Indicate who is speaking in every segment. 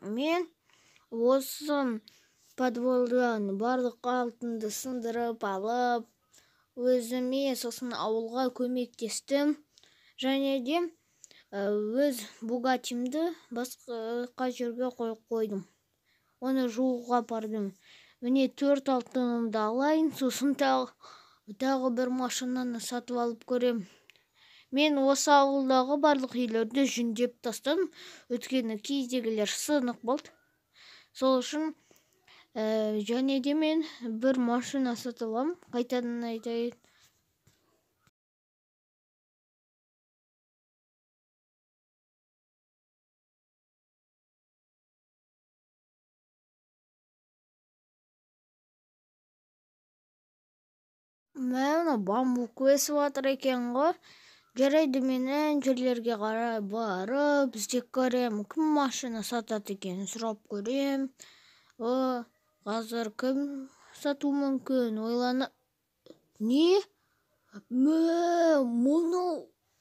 Speaker 1: Мен осы подвалдан барлық алтынды сындырып алып, өзіме сосын ауылға көмектестім. Және де өз Бугатимді басқа жерге қойып қойдым. Оны жууға апардым. Міне 4 алтынымды алайын, сосын тағы бір машинаны сатып алып көрем. Мен осы ауылдағы барлық үйлерді жүндеп тастадым, өткені кейдегілер сынық болды. Сол үшін және де мен бір машина сатып аламын, қайтадан айтайын. Мына бамбук өсіп жатыр екен ғой. Жарайды, мен жерлерге қарай барып іздеп көрем, кім машина сатады екен сұрап көрем. Қазір кім сатуы мүмкін? Не?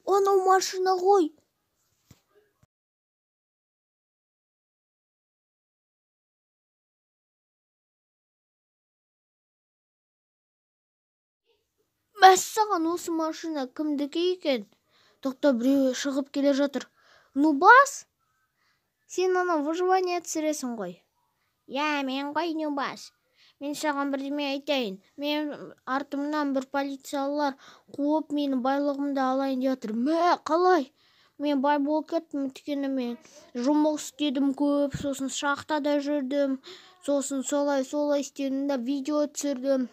Speaker 1: Анау машина ғой. Мәссаған, осы машина кімдікі екен? Тоқта, біреу шығып келе жатыр. Нубас? Сен ана выживание түсіресің ғой. Мен ғой Нубас. Мен саған бірдеме айтайын. Мен артымнан бір полициялар қуып, мені байлығымды алайын деп жатыр. Қалай? Мен бай болып кеттім, өйткені мен жұмыс істедім көп, сосын шахтада жүрдім, сосын солай істедім да видео түсірдім.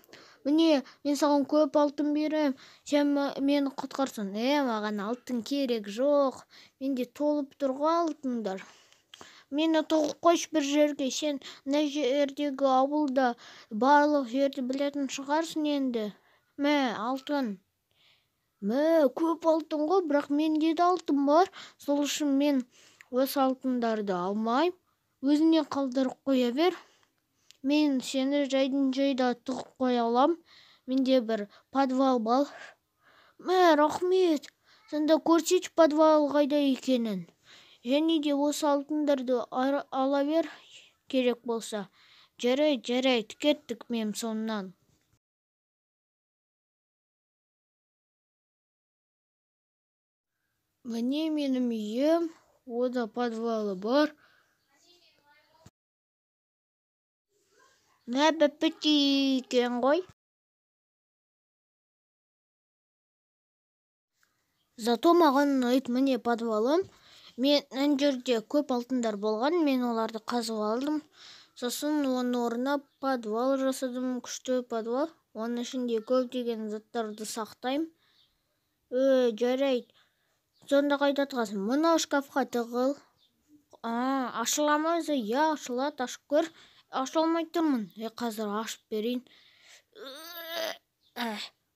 Speaker 1: Міне, мен саған көп алтын берем, сен мені құтқарсын. Маған алтын керек жоқ, менде толып тұрғы алтындар. Мені тоғып қойшы бір жерге, сен мына жердегі ауылда барлық жерді білетін шығарсың енді. Алтын. Көп алтын ғой, бірақ менде де алтын бар. Сол үшін мен осы алтындарды алмайым, өзіне қалдырып қоя бер. Мен сені жайда тығып қоя алам. Менде бір подвал бар. Рахмет. Сонда көрсетші подвал қайда екенін. Және де осы алтындарды ала бер, керек болса. Жарайды, кеттік мен соннан. Міне менің үйім, ода подвалы бар. Бәппеті екен ғой. Зато маған ұнайды, міне подвалым. Мен жерде көп алтындар болған, мен оларды қазып алдым. Сосын оның орнына подвал жасадым, күшті подвал. Оның ішінде көптеген заттарды сақтаймын. Жарайды. Сонда қайда тығасың? Мына шкафқа тығыл. Ашыла ма өзі? Ашылады, ашып көр. Аша алмай тұрмын. Қазір ашып берейін.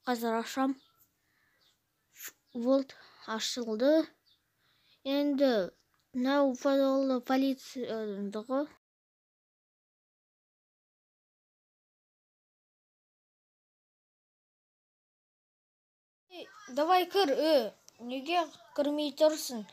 Speaker 1: Қазір ашам. Вот, ашылды. Енді мынау подвалды полициядағы. Давай кір. Неге кірмей тұрсың?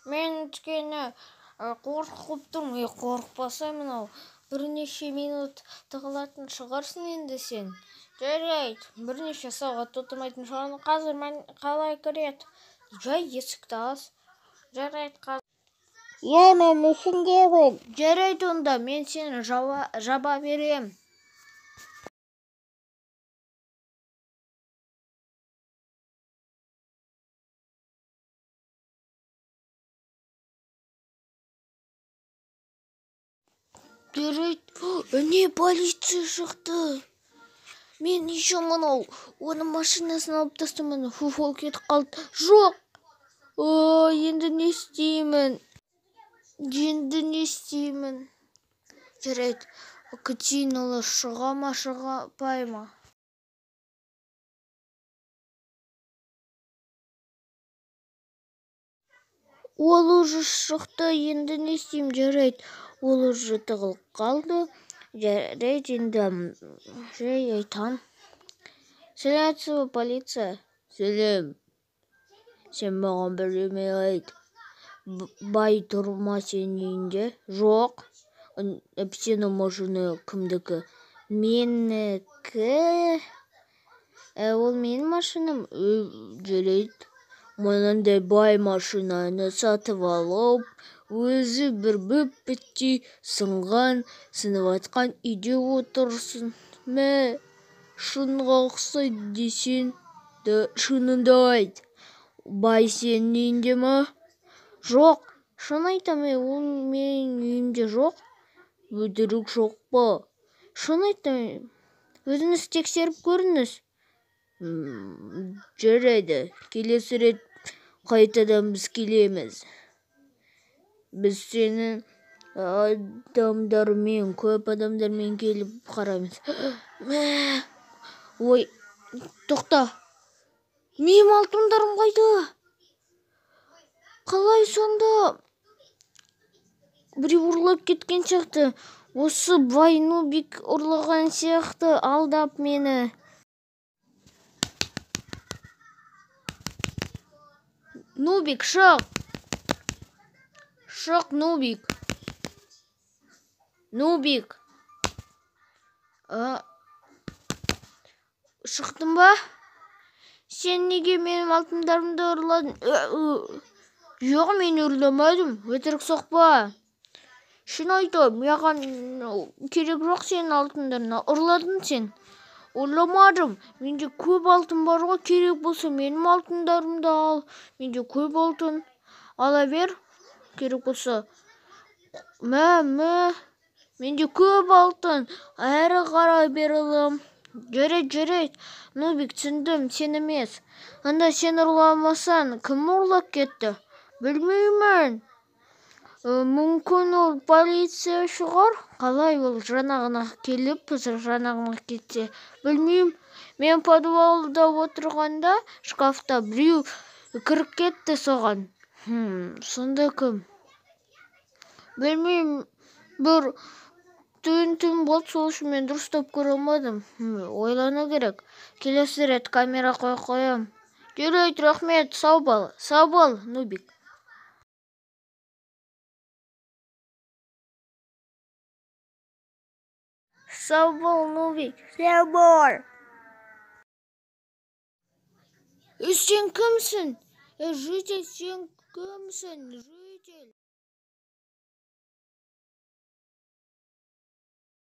Speaker 1: Мен өткені қорқып тұрмын. Қорықпаса мынау бірнеше минут тығылатын шығарсың енді сен. Жарайды, бірнеше сағат отырмайтын шығармын. Қазір мен қалай кіреді? Жай есікті аш. Жарайды, қазір. Мен ішіндемін. Жарайды онда, мен сені жаба берем. Не, полиция шықты. Мен еще мынау оның машинасын алып тастамын. Ол кетіп қалды. Жоқ. Енді не істеймін? Жарайды. Кетейін, олар шыға ма, шығапай ма? Ол уже шықты, енді не істеймін? Жарайды. Ол уже тығылып қалды. Жарайды, енді жай айтам. Сәлеметсіз, полиция. Сәлем. Сен маған бірдеме айт. Бай тұр ма сенің үйінде? Жоқ. Сенің машина кімдікі? Менікі. Ол менің машинам. Жарайды. Мынандай бай машинаны сатып алып, өзі бір бүп-бүттей сынып атқан үйде отырсын. Мә, шынға ұқсайды десең, шынында айт. Бай сенің үйінде ма? Жоқ, шын айтам, ол менің үйімде жоқ. Өтірік жоқ па? Шын айтам, өзіңіз тексеріп көріңіз. Жарайды, келесі рет қайтадан біз келеміз. Біз сені көп адамдармен келіп қараймыз. Ой, тоқта, менің алтындарым қайда? Қалай сонда? Біреу ұрлап кеткен сияқты. Осы бай Нубик ұрлаған сияқты, алдап мені. Нубик, шық! Шық, Нубик! Нубик! Шықтың ба? Сен неге менің алтындарымды ұрладың? Жоқ, мен ұрламадым, өтірік соқпа. Шын айтам, маған керек жоқ сенің алтындарына. Ұрладың сен. Ұрламадым. Менде көп алтын бар ғой, керек болса менің алтындарымды ал. Менде көп алтын. Ала бер, керек болса. Менде көп алтын. Әрі қарай берілім. Жарайды. Нубик, түсіндім, сен емес. Анда сен ұрламасаң, кім ұрлап кетті? Білмеймін. Мүмкін ол полиция шығар. Қалай ол жаңағына келіп, жаңағына кетсе? Білмеймін. Мен подвалда отырғанда, шкафта біреу кіріп кетті соған. Сонда кім? Білмеймін. Бір түн болды, сол үшін мен дұрыстап көре алмадым. Ойлану керек. Келесі рет камера қоям. Жарайды, рахмет. Сау бол, Нубик. Сау бол, Нубик. Сау бол. Сен кімсің? Сен кімсің?